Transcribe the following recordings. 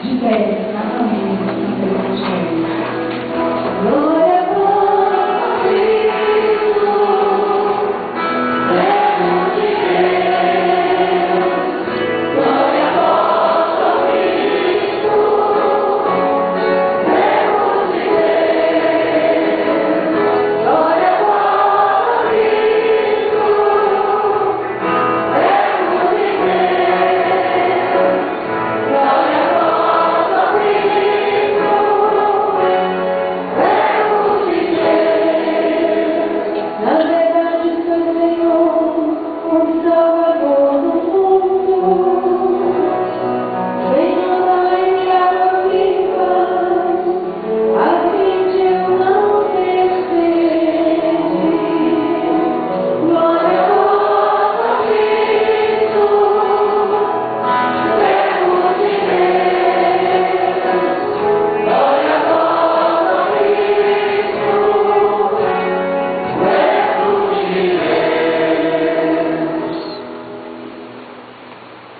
de novamente no Evangelho. Glória a vós, Cristo, Verbo de Deus. Glória a vós, Cristo, Verbo de Deus. Glória a vós, Cristo, Verbo de Deus. Glória a vós, Cristo, Verbo de Deus. Na verdade, seu Senhor, o Salvador do mundo, venha lá em água viva, a fim de eu não ter sede. Glória a vós, Cristo, Verbo de Deus. Glória a vós, Cristo, Verbo de Deus.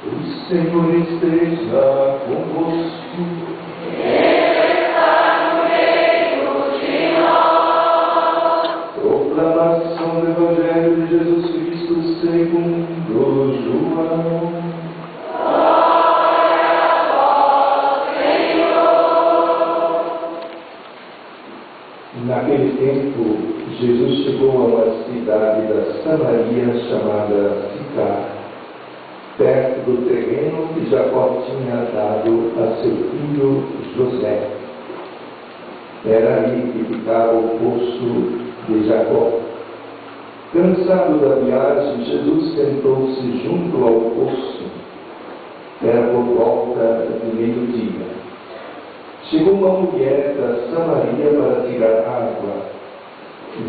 O Senhor esteja convosco. Proclamação do Evangelho de Jesus Cristo segundo João. Naquele tempo, Jesus chegou a uma cidade da Samaria chamada Sicar, perto do terreno que Jacó tinha dado a seu filho José. Era ali que ficava o poço de Jacó. Cansado da viagem, Jesus sentou-se junto ao poço. Era por volta de meio-dia. Chegou uma mulher da Samaria para tirar água.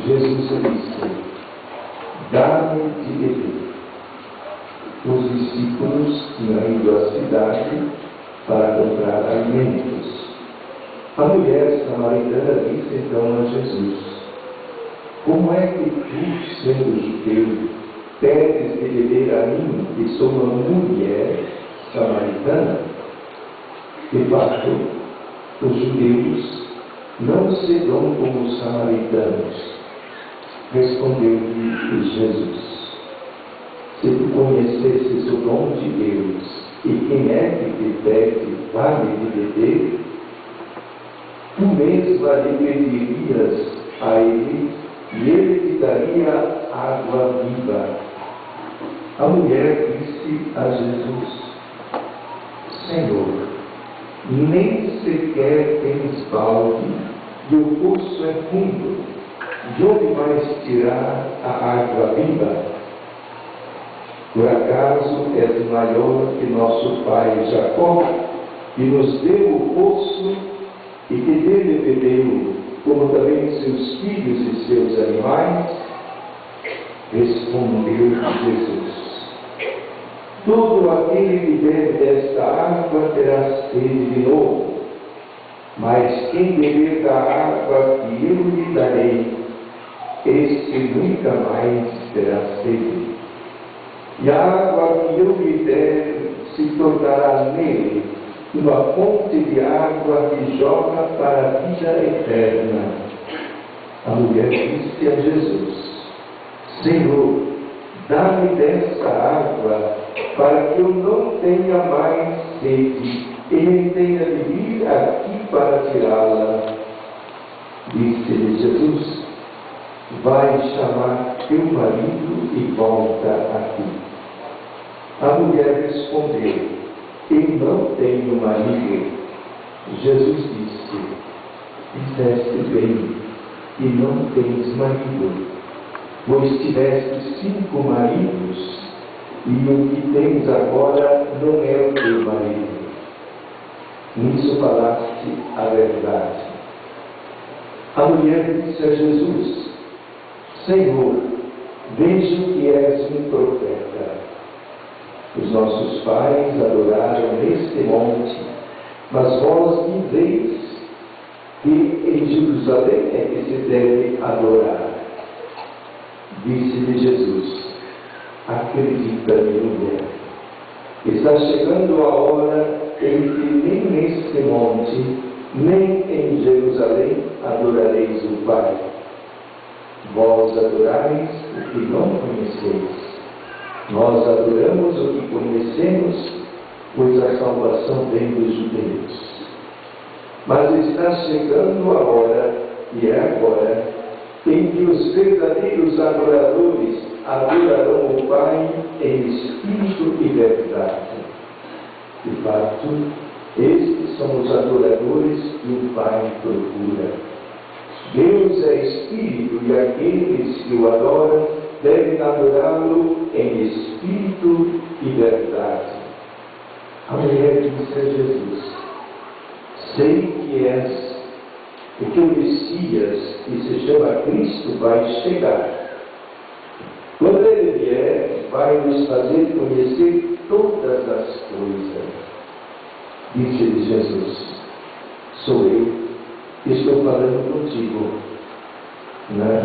Jesus disse: "Dá-me de beber." Os discípulos tinham ido à cidade para comprar alimentos. A mulher samaritana disse então a Jesus: "Como é que tu, sendo judeu, pedes de beber a mim, que sou uma mulher samaritana?" De fato, os judeus não se dão como os samaritanos. Respondeu-lhe Jesus: "Se tu conhecesses o dom de Deus e quem é que te pede, dá-me de beber, tu mesma lhe pedirias a ele e ele te daria água viva." A mulher disse a Jesus: "Senhor, nem sequer tens balde e o poço é fundo. De onde vais tirar a água viva? Por acaso és maior que nosso pai Jacó, que nos deu o poço e que dele bebeu, como também seus filhos e seus animais?" Respondeu Jesus: "Todo aquele que bebe desta água terá sede de novo, mas quem beber da água que eu lhe darei, esse nunca mais terá sede. E a água que eu lhe der se tornará nele uma fonte de água que jorra para a vida eterna." A mulher disse a Jesus: "Senhor, dá-me dessa água, para que eu não tenha mais sede e nem tenha de vir aqui para tirá-la." Disse-lhe Jesus: "Vai chamar teu marido e volta aqui." A mulher respondeu: "Eu não tenho marido." Jesus disse: "Fizeste bem, e não tens marido, pois tiveste 5 maridos, e o que tens agora não é o teu marido. Nisso falaste a verdade." A mulher disse a Jesus: "Senhor, vejo que és um profeta. Os nossos pais adoraram neste monte, mas vós dizeis que em Jerusalém é que se deve adorar." Disse-lhe Jesus: "Acredita-me, mulher, está chegando a hora em que nem neste monte, nem em Jerusalém adorareis o Pai. Vós adorais o que não conheceis. Nós adoramos o que conhecemos, pois a salvação vem dos judeus. Mas está chegando a hora, e é agora, em que os verdadeiros adoradores adorarão o Pai em espírito e verdade. De fato, estes são os adoradores que o Pai procura. Deus é espírito e aqueles que o adoram devem adorá-lo em espírito e verdade. A mulher disse a Jesus: sei que és o que o Messias, que se chama Cristo, vai chegar. Quando ele vier, vai nos fazer conhecer todas as coisas. Disse-lhe Jesus: sou eu que estou falando contigo.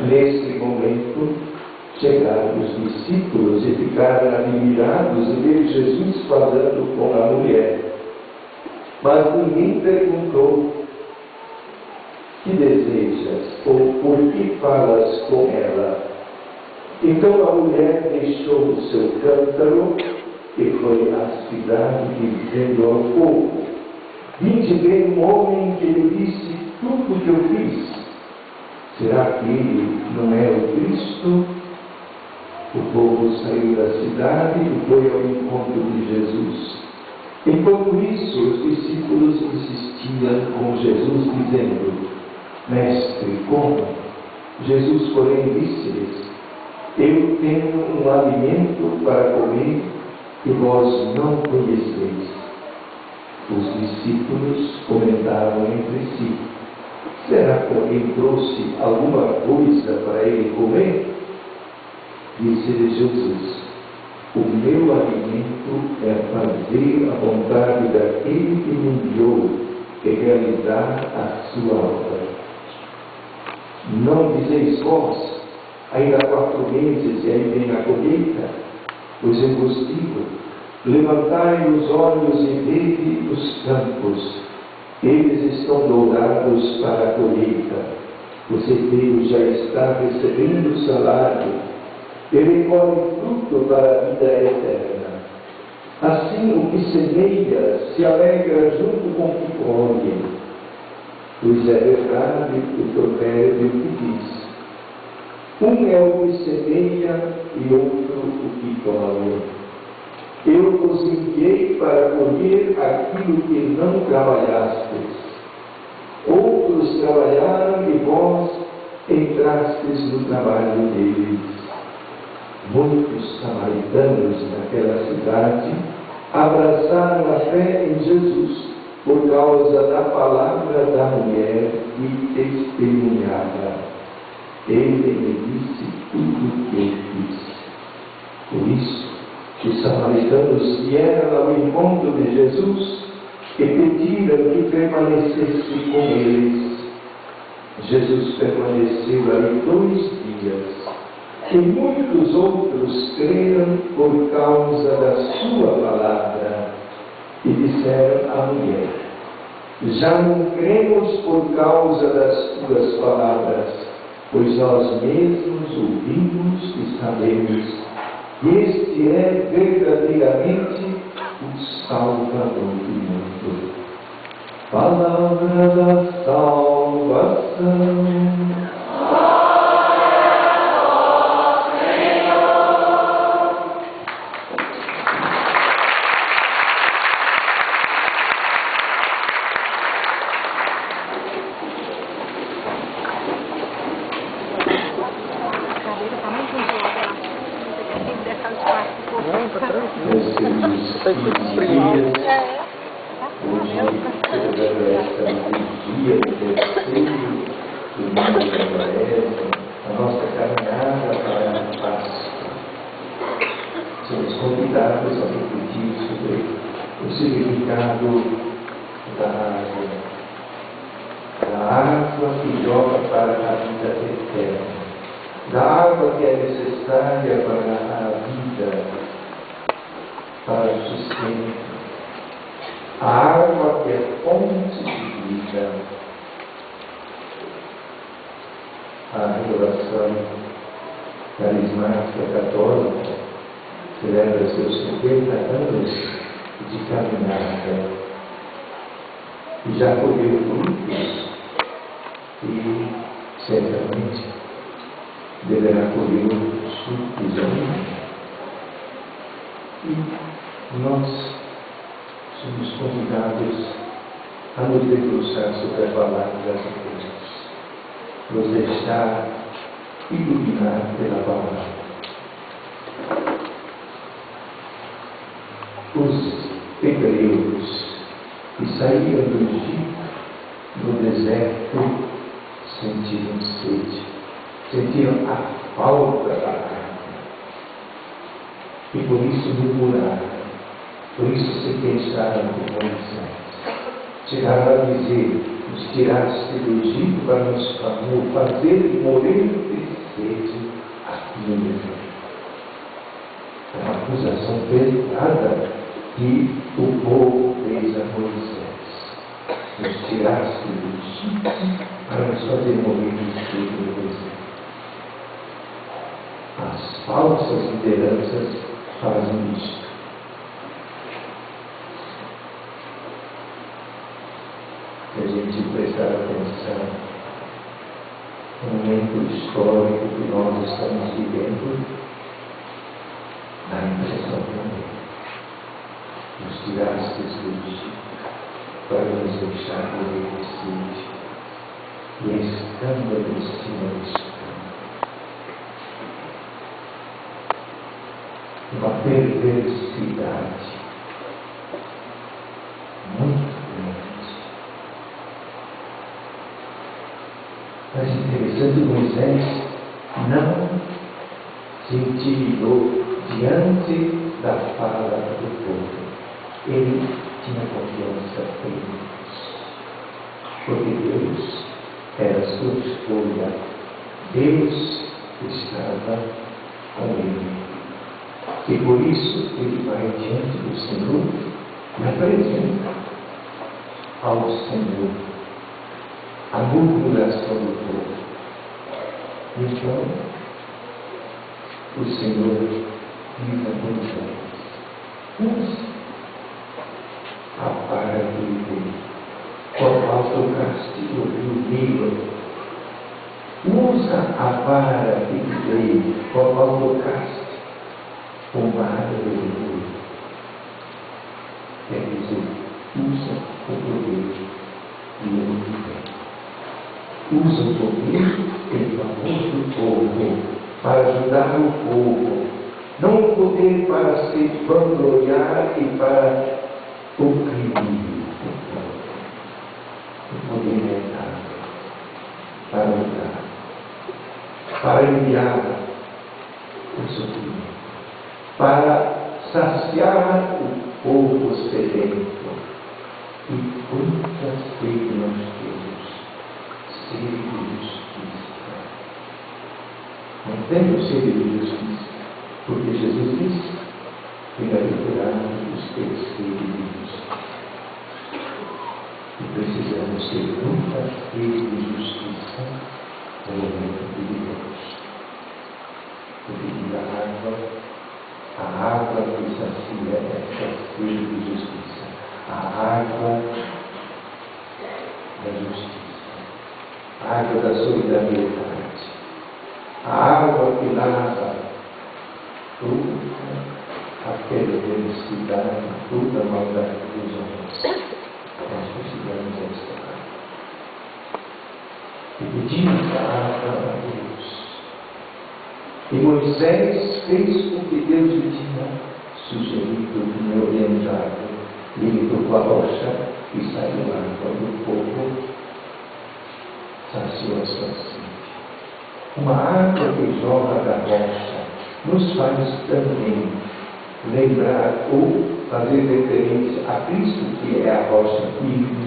Nesse momento, chegaram os discípulos e ficaram admirados de ver Jesus falando com a mulher. Mas ninguém perguntou: que desejas? Ou por que falas com ela? Então a mulher deixou o seu cântaro e foi à cidade, dizendo ao povo: vim ver um homem que me disse tudo o que eu fiz. Será que ele não é o Cristo? O povo saiu da cidade e foi ao encontro de Jesus. Enquanto isso, os discípulos insistiam com Jesus, dizendo: mestre, coma. Jesus, porém, disse-lhes: eu tenho um alimento para comer que vós não conheceis. Os discípulos comentaram entre si: será que alguém trouxe alguma coisa para ele comer? Disse-lhe Jesus: o meu alimento é fazer a vontade daquele que me enviou e realizar a sua obra. Não dizeis vós: ainda 4 meses e aí vem a colheita? Pois eu vos digo: levantai os olhos e vede os campos, eles estão dourados para a colheita. O cepeiro já está recebendo o salário, ele colhe fruto para a vida eterna. Assim o que semeia se alegra junto com o que colhe. Pois é verdade o provérbio que diz: um é o que semeia e outro o que colhe. Eu vos enviei para colher aquilo que não trabalhastes. Outros trabalharam e vós entrastes no trabalho deles. Muitos samaritanos naquela cidade abraçaram a fé em Jesus por causa da palavra da mulher que testemunhava: ele me disse tudo o que eu fiz. Por isso, os samaritanos vieram ao encontro de Jesus e pediram que permanecesse com eles. Jesus permaneceu ali 2 dias. E muitos outros creram por causa da sua palavra. E disseram à mulher: já não cremos por causa das tuas palavras, pois nós mesmos ouvimos e sabemos que este é verdadeiramente o Salvador do mundo. Palavra da salvação. A nossa caminhada para a paz. Somos convidados a refletir sobre o significado da água que joga para a vida eterna, da água que é necessária para a vida, para o sustento, a água que é fonte de vida. vida. A renovação carismática católica celebra seus 50 anos de caminhada e já colheu frutos e certamente deverá colher outros frutos ainda. E nós somos convidados a nos debruçar sobre a palavra de Deus, nos deixar iluminar pela palavra. Os hebreus que saíram do Egito no deserto sentiram sede, sentiram a falta da água e por isso murmuraram, por isso se queixaram de Moisés. Chegaram a dizer: nos tiraste do Egito para nos fazer morrer de sede aqui no deserto. É uma acusação pesada que o povo fez a Moisés. Nos tiraste do Egito para nos fazer morrer de sede no deserto. As falsas lideranças fazem isto. Se a gente prestar atenção no momento histórico que nós estamos vivendo, dá a impressão também. Nos tirastes do Egito para nos deixar morrer de sede, e escândalo em cima do escândalo. Uma perversidade muito grande. Mas interessante, Moisés não se intimidou diante da fala do povo. Ele tinha confiança em Deus, porque Deus era a sua escolha. Deus estava com ele. E por isso ele vai diante do Senhor e apresenta ao Senhor a murmuração do povo. Então, o Senhor diz a Moisés: a vara do Deus, com a qual tocaste o rio Nilo. Usa a vara que te dei, com a qual tocaste o mar do rio. Quer dizer, usa o poder e o poder. Usa o poder em favor do povo, para ajudar o povo. Não o poder para se vangloriar e para oprimir o povo. O poder é dado para ajudar, para enviar o sofrimento, para saciar o povo sedento. E quanta sede nós temos, sede de justiça. Não temos sede de justiça, porque Jesus disse: bem-aventurados os que têm sede de justiça. E precisamos ter muita sede de justiça no momento que vivemos. Porque a água que sacia essa sede de justiça. A água da justiça, a água da solidariedade, a água que lava toda a perversidade, toda a maldade dos homens. Nós precisamos desta água. E pedimos a água a Deus. E Moisés fez o que Deus lhe tinha sugerido, tinha orientado. Ele tocou a rocha e saiu lá. Quando o povo saciou a sua sede. Uma água que jorra da rocha nos faz também lembrar ou fazer referência a Cristo, que é a rocha firme.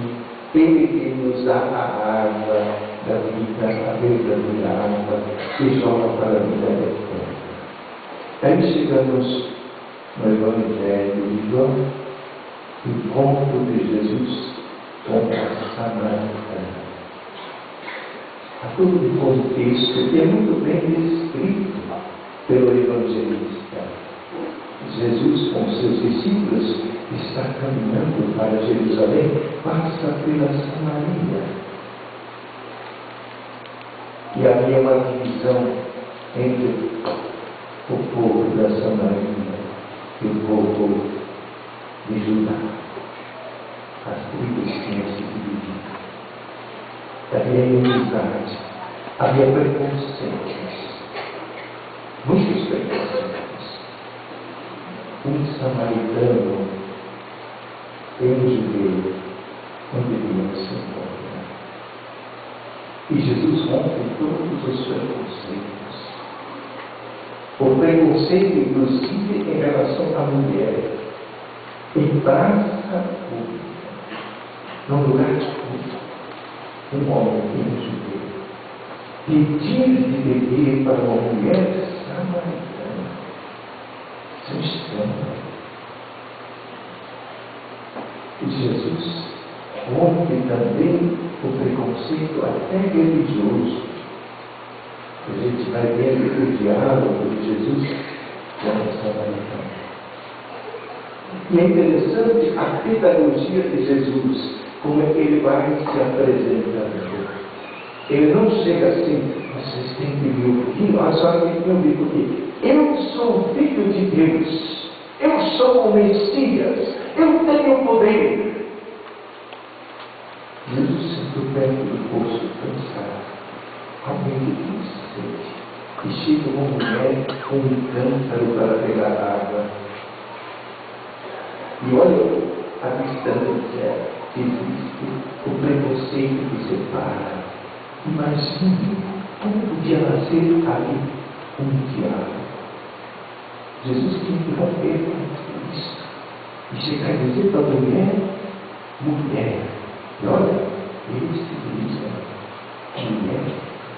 Ele que nos dá a água da vida, a verdadeira água que jorra para a vida eterna. Aí chegamos no Evangelho de João, encontro de Jesus com a Samaritana. todo o contexto que é muito bem descrito pelo evangelista. Jesus, com seus discípulos, está caminhando para Jerusalém, passa pela Samaria. E havia uma divisão entre o povo da Samaria e o povo de Judá. As tribos tinham se dividido. Havia inimizade, havia preconceitos, muitos preconceitos. Um samaritano e um judeu não deviam se encontrar. E Jesus rompe todos os preconceitos. O preconceito, inclusive, em relação à mulher, em praça pública, num lugar público, um homem e um judeu pedir de beber para uma mulher samaritana. Isso é estranho. E Jesus rompe também o preconceito até religioso. A gente vai ver o diálogo de Jesus com a samaritana. E é interessante a pedagogia de Jesus, como é que ele vai se apresentando. Ele não chega assim, vocês têm que me ouvir, a senhora tem que me ouvir, porque eu sou o Filho de Deus, eu sou o Messias, eu tenho poder. Jesus sendo perto do poço cansado, alguém que tem sede, e chega uma mulher com um cântaro para pegar água. E olha a distância que existe, o preconceito que separa. Imagine como podia nascer ali um diálogo. Jesus tinha que romper com isso e chegar e dizer para a mulher, mulher, e olha, eles se dizem, mulher,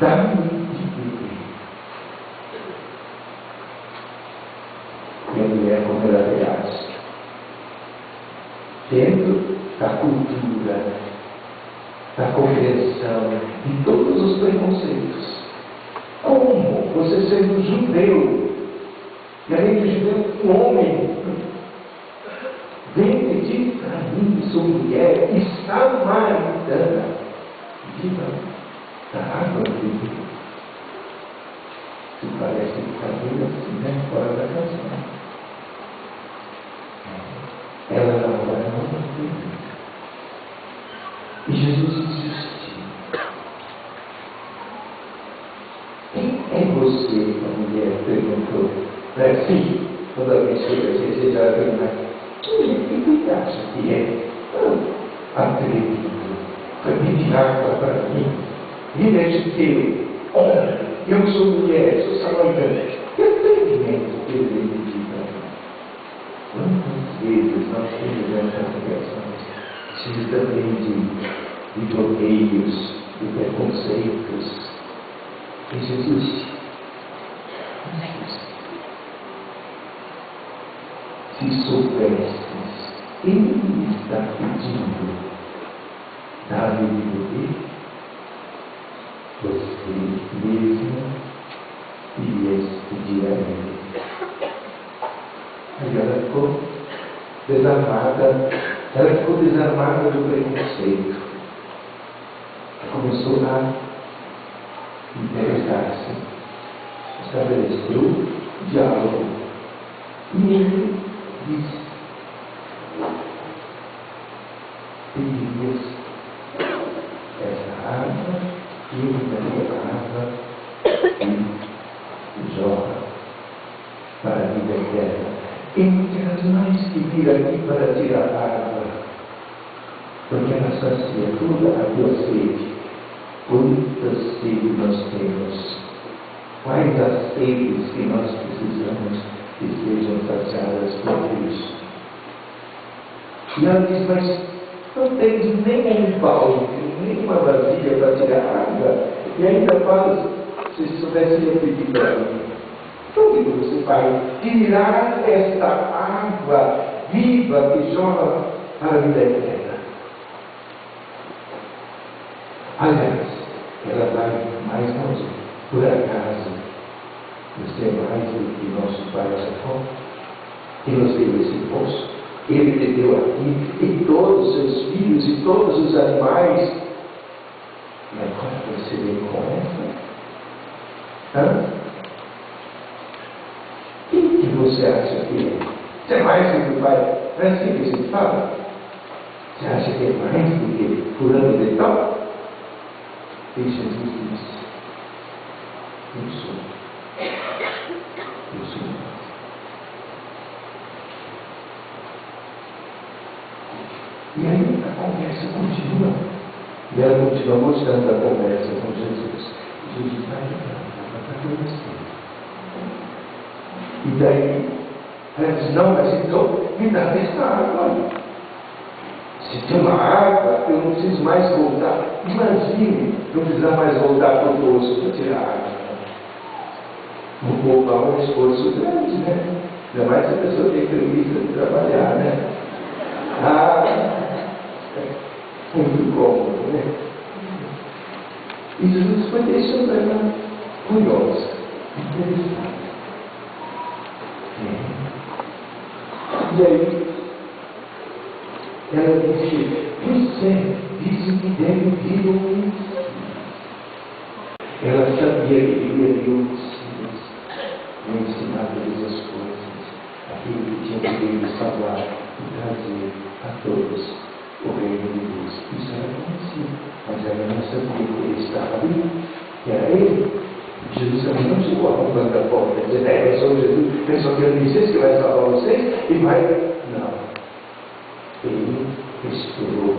dá-me de beber. E a mulher, como ela reage, dentro da cultura, da compreensão de todos os preconceitos. Como você sendo judeu, e além de judeu, um homem, vem pedir para mim, sua mulher, e samaritana, diga da água de Deus. Se parece que está bem assim, né? Fora da canção. Ela agora não entende. E Jesus insistiu. Quem é você? A mulher perguntou. Não é assim? Quando alguém chega assim, você já pergunta: quem você acha que é? Atrevido. Foi pedir água para mim. Ele é judeu. Homem. Eu sou mulher, sou samaritana. Que atrevimento que ele veio pedir para mim? Quantas vezes nós temos essas ligações, cheias também de bloqueios, de preconceitos. E Jesus, se soubesses, Ele está pedindo, dá-lhe de beber, você mesmo irias pedir a Ele. Aí ela ficou desarmada do preconceito. Começou a interessar-se, estabeleceu o diálogo. E ele disse: pedirias essa água, e eu me daria a água e jorra para a vida eterna. E não terás mais que vir aqui para tirar água, porque ela sacia toda a tua sede. Quanta sede nós temos, quais as sedes que nós precisamos que sejam saciadas por Cristo. E ela diz: mas não tens nem um balde, nem uma vasilha para tirar água, e ainda fala, se soubesse eu pedir para mim. Então, o que você vai tirar esta água viva que jorra para a vida eterna? Aliás, ela vai fome. E nos deu esse poço. Ele te deu aqui, e todos os seus filhos, e todos os animais. E agora você vem com essa? Hã? Quem que você acha que é? Você é mais do que o pai? Não é assim que a gente fala? Você acha que é mais do que fulano de tal? E Jesus disse: eu sou. Eu sou. E aí a conversa continua. E ela continua mostrando a conversa com Jesus. Jesus vai para conhecer. E daí ela diz: não, mas então me dá essa água. Se tem uma água, eu não preciso mais voltar. Imagine, não precisar mais voltar para o poço para tirar água. Vou poupar um esforço grande, né? Ainda mais se a pessoa tem preguiça de trabalhar, né? Muito cômodo, né? E Jesus foi deixando ela curiosa, interessada. E aí, ela disse: você disse que deve vir um Messias. Ela sabia que viria vir um Messias, e ensinar todas as coisas, aquilo que tinha que vir salvar e trazer a todos o reino de Deus. Isso ela conhecia, mas ela não sabia que ele estava ali, que era ele. Jesus também não chegou arrombando a porta, dizendo: eu sou Jesus, eu sou aquele Messias que vai salvar vocês e vai. Não. Ele respirou.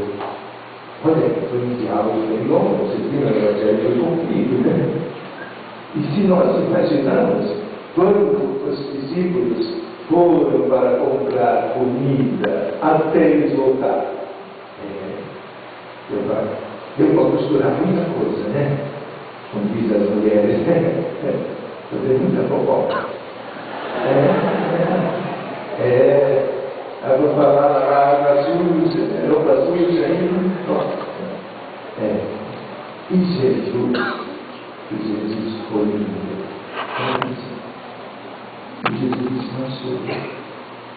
Olha, foi um diálogo bem longo, vocês viram, o Evangelho foi cumprido, né? E se nós imaginarmos quando os discípulos foram para comprar comida até eles voltarem, deu para costurar muita coisa, né? Como diz as mulheres, né? Fazer muita fofoca. Eu vou falar a água suja, roupa suja ainda. E Jesus foi lindo. E Jesus disse: não sou eu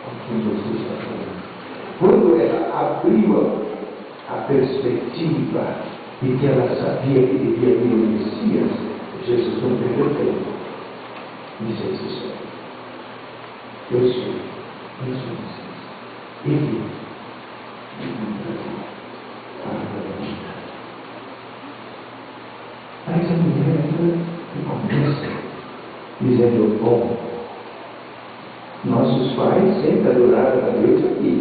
com quem você está falando. Quando ela abriu a perspectiva de que ela sabia que devia vir o Messias, Jesus não perdeu tempo. Disse: eu sou o Messias. Ele mas a mulher começa dizendo: bom, nossos pais sempre adoraram a Deus aqui.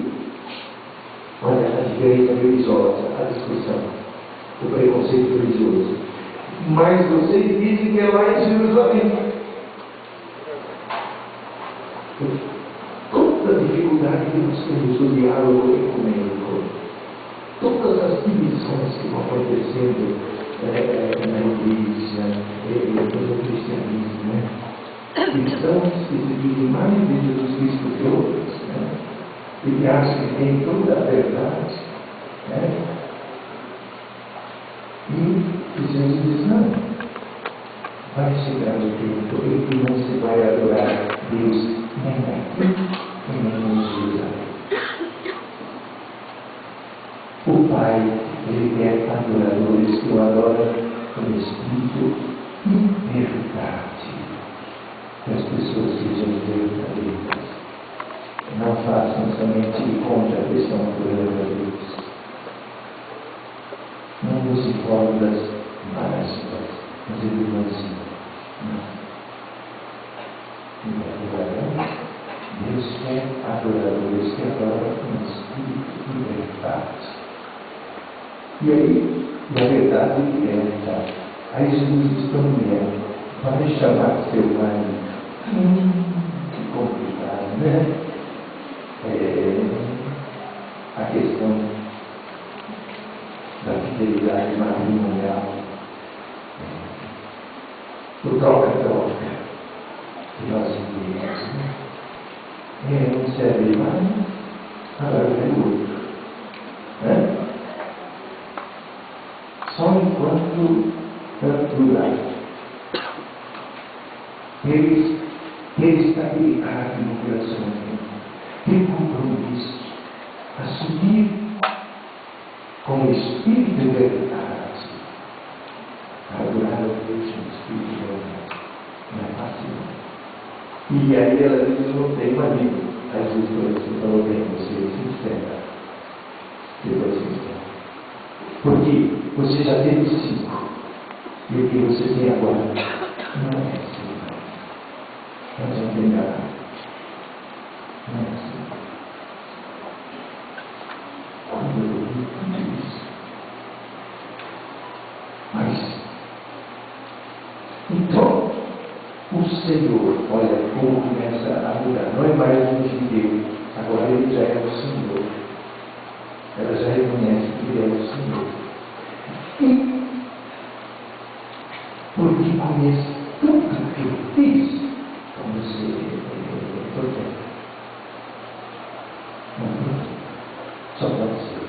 Olha a diferença religiosa, a discussão, o preconceito religioso. Mas vocês dizem que é lá em Jerusalém. Toda a dificuldade que nós temos no diálogo ecumênico, todas as divisões que vão acontecendo na igreja, no cristianismo, né? Cristãos que se dizem mais de Jesus Cristo que outros, né? E que acham que tem toda a verdade, né? E Jesus diz: não, vai chegar o tempo em que não se vai adorar Deus nem aqui, nem em Jerusalém. O Pai, Ele quer adoradores que o adoram com espírito e verdade. Que as pessoas sejam verdadeiras. Não façam somente de conta a questão adorando a Deus. Não use cordas mágicas, mas iluminação. Não. Deus quer adoradores que adoram com espírito e verdade. E aí, na verdade, é verdade. Aí Jesus diz para a mulher: vai chamar seu marido. Que complicado, né? A questão da fidelidade matrimonial, o troca-troca que nós vivemos. Um serve mais, agora vem o outro. Né? Só enquanto durar. Ele está delicado no relacionamento. Ter compromisso, assumir com o Espírito de verdade, adorar a Deus no Espírito de verdade. Não é fácil, não. E aí ela diz: não tem marido. Às vezes você falou bem, você é sincera. Seja sincera. Porque você já teve 5. E o que você tem agora não é assim. Nós vamos enganar. Não é assim. Quando eu ouvi tudo isso. Mas, então, o Senhor, olha, como começa a mudar. Não é mais um judeu. Agora ele já é o Senhor. Ela já reconhece que ele é o Senhor. E, porque conhece tudo que eu fiz, como você protege. Não, só pode ser.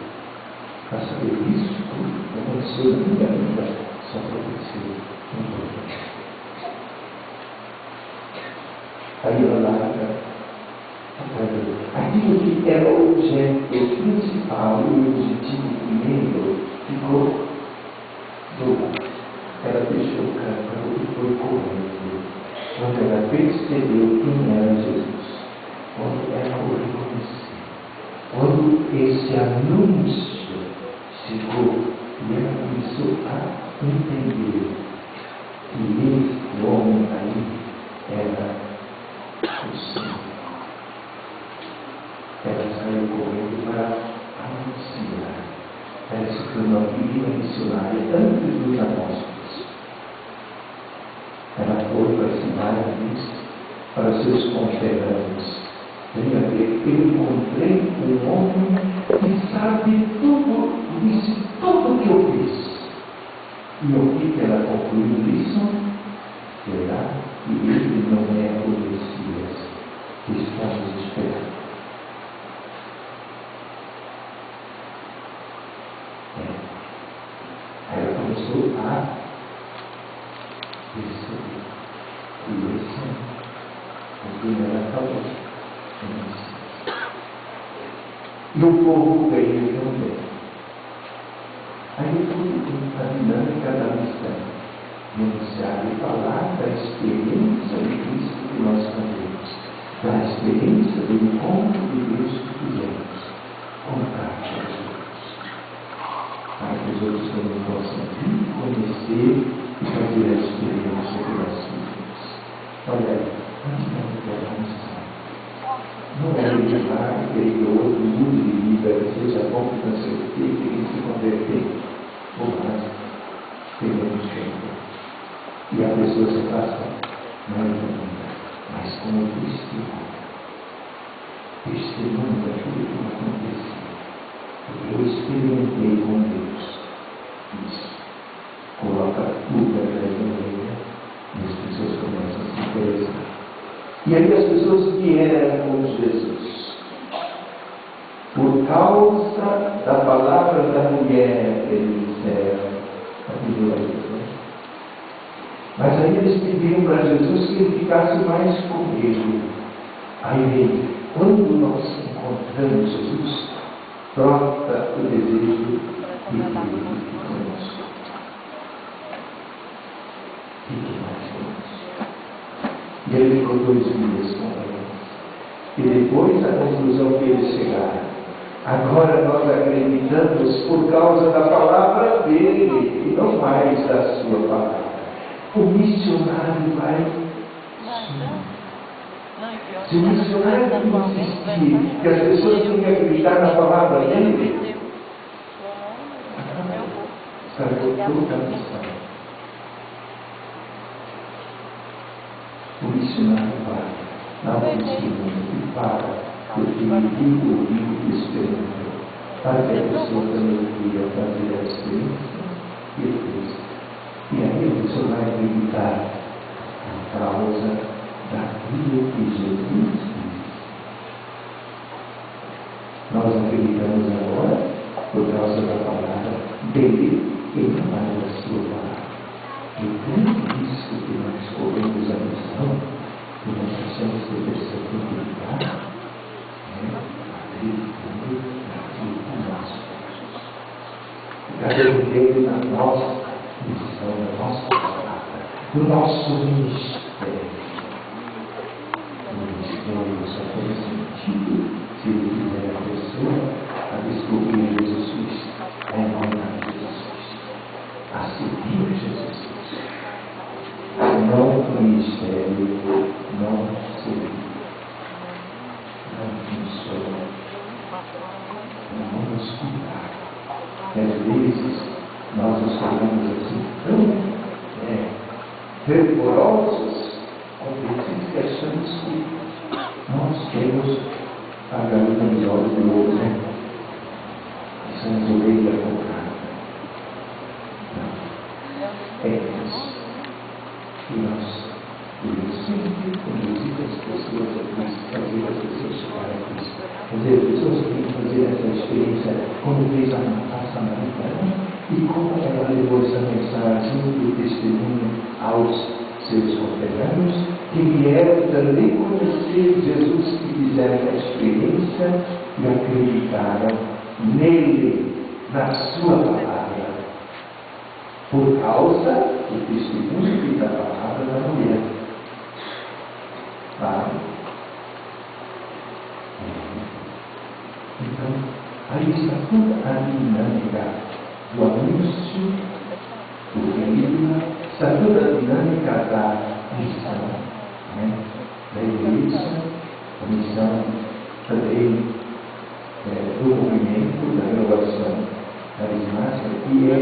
Para saber isso, tudo que aconteceu na minha vida, só pode ser um protege. Aí ela larga aquilo que era o objeto principal e o objetivo primeiro ficou do lado. Ela deixou o cântaro e foi correndo. Quando ela percebeu quem era Jesus, quando ela o reconheceu, quando esse anúncio chegou e ela começou a entender que esse homem aí era o Senhor. Ela saiu correndo para anunciar. Ela se tornou a primeira missionária antes dos apóstolos. Ela foi para ensinar para seus conterrâneos. Eu encontrei um homem que sabe tudo, disse tudo o que eu fiz. E o que ela concluiu isso? Será que ele não é o Messias que estamos esperando? Ela começou a perceber que esse o que ela falou. E o povo veio também. Aí tudo a dinâmica da missão. Denunciar e falar da experiência de Cristo que nós fazemos, da experiência do encontro de Deus que fizemos, contar para os outros. Para que os outros também possam vir, conhecer e fazer a experiência pelas vidas. Olha, a dinâmica da missão. Não é levar aquele outro mundo de vida, que seja bom que não sei o que ele se converter. Ou mais, teremos tempo. E a pessoa se afasta, não é ainda, mas como testemunha. Testemunha daquilo que aconteceu. Porque eu experimentei com Deus. Isso. Coloca tudo atrás da orelha e as pessoas começam a se interessar. E aí as pessoas vieram com Jesus. Por causa da palavra da mulher, eles disseram, a Jesus. Mas aí eles pediram para Jesus que ele ficasse mais com ele. Aí, quando nós encontramos Jesus, brota o desejo de viver conosco. Fique mais conosco. E ele ficou 2 dias com eles. E depois a conclusão que eles chegaram. Agora nós acreditamos por causa da palavra dele e não mais da sua palavra. O missionário vai sumir. Se o missionário não insistir, que as pessoas têm que acreditar na palavra dele, estragou toda a missão. O missionário vai, não testemunha e para, porque ele viu e experimentou, para que a pessoa também queria fazer a experiência e fez. E aí a pessoa vai acreditar por causa daquilo que Jesus fez. Nós acreditamos agora por causa da palavra dele e não mais da sua palavra. E tanto isso que nós corremos a missão, que nós precisamos ter cada um deles na nossa missão, na nossa palavra, no nosso ministério. O ministério só tem sentido se ele fizer a pessoa a descobrir Jesus Cristo, a encontrar Jesus Cristo, a seguir Jesus Cristo. Não o ministério não servir. Não funciona. Não vamos cuidar. E às vezes nós nos tornamos assim tão fervorosos com isso que achamos que nós temos a garota nos olhos do outro, né? E somos ovelha comprada. Não. É isso. E nós devemos sempre conduzir as pessoas a Cristo, fazer as pessoas chegar a Cristo. Fazer as pessoas que têm que fazer essa experiência, como fez a samaritana, e como ela levou essa mensagem do testemunho aos seus conterrâneos, que vieram também conhecer Jesus, que fizeram a experiência e acreditaram nele, na sua palavra, por causa do testemunho da palavra da mulher. Tá? Então, aí está toda a dinâmica do anúncio, do carisma, está toda a dinâmica da missão, né? Da igreja, a missão também do movimento da renovação carismática, que é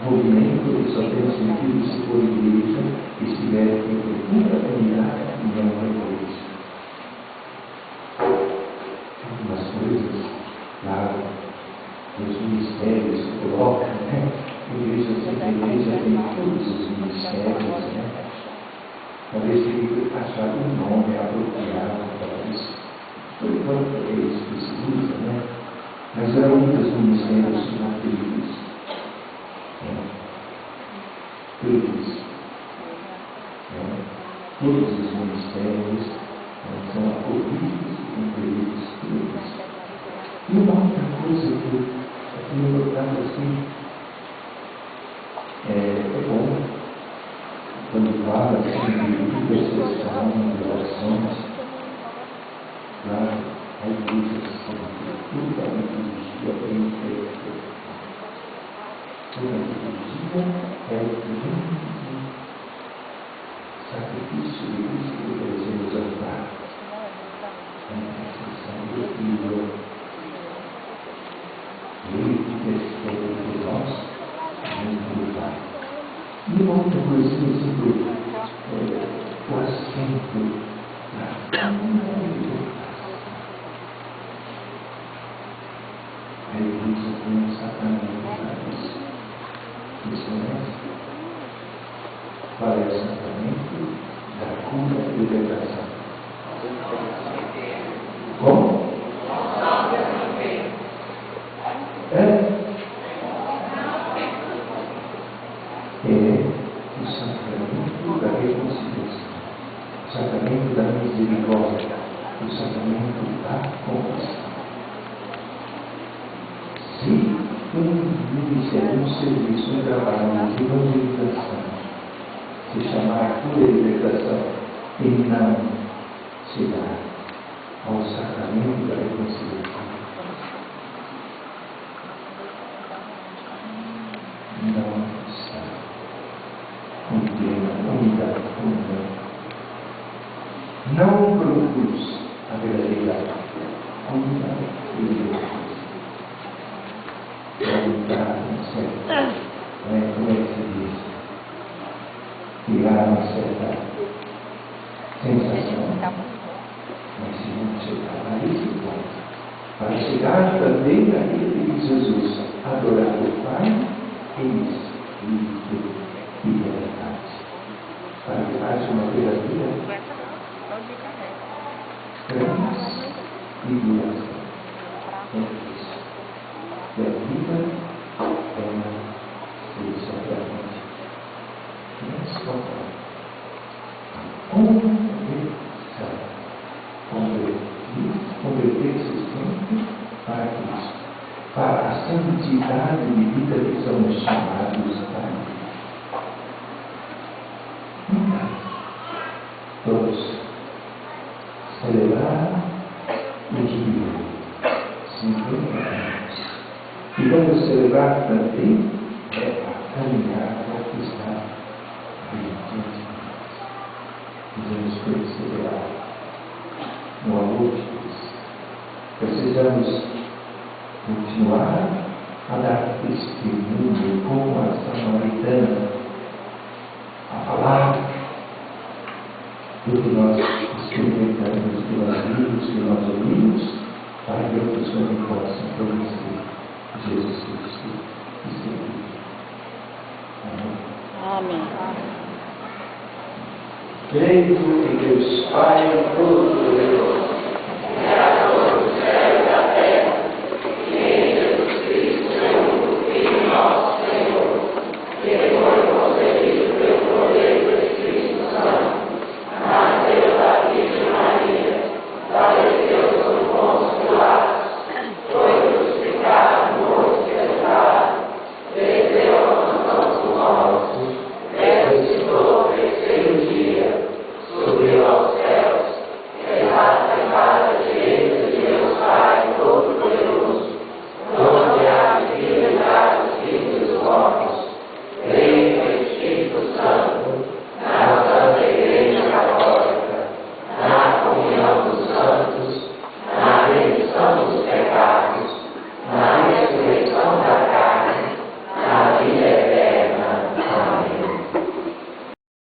movimento que só tem sentido se for igreja e estiver em profunda unidade e não uma igreja. Algumas coisas lá nos ministérios que colocam, né? Igreja tem todos os ministérios, né? Talvez tenha que achar um nome apropriado para isso. Por enquanto é isso que se usa, né? Mas há muitos ministérios matrizes. Todos os ministérios são acolhidos e cumpridos todos. E uma outra coisa que eu tenho notado assim, é bom, quando fala assim de intercessão, de orações, a igreja toda a liturgia é intercessão. Toda a liturgia é o sacrifício de Cristo que oferecemos ao Pai. A intercessão do Filho. Ele que intercede por nós, junto do Pai. E uma outra coisinha assim do o assento da a igreja tem um sacramento para isso. Isso é qual é o sacramento da cura e libertação? Como? É o sacramento da reconciliação, o sacramento da misericórdia, o sacramento da conversão. Se um ministério, um serviço, um trabalho de evangelização se chamar cura e libertação e não chegar ao sacramento da reconciliação, não está com plena unidade comum. Não produz a verdadeira unidade e libertação. A unidade certa, como é que se diz? Tirar uma certa sensação, mas se não chegar a esse ponto, para chegar também naquele que Jesus, adorar o Pai em espírito e verdade, para que haja uma verdadeira transfiguração em Cristo. E a vida seja realmente transformada. A conversão. Converter-se sempre para Cristo, para a santidade de vida que somos chamados a viver. Todos celebrar o jubileu, 50 anos. E vamos celebrar também a caminhada que está diante de nós. Devemos perseverar no amor de Deus. Precisamos continuar a dar testemunho como a samaritana, a falar do que nós experimentamos, pelos livros que nós ouvimos, para que outros também possam conhecer Jesus Cristo e seguir. Amém. Amém. Creio em Deus Pai Todo-Poderoso,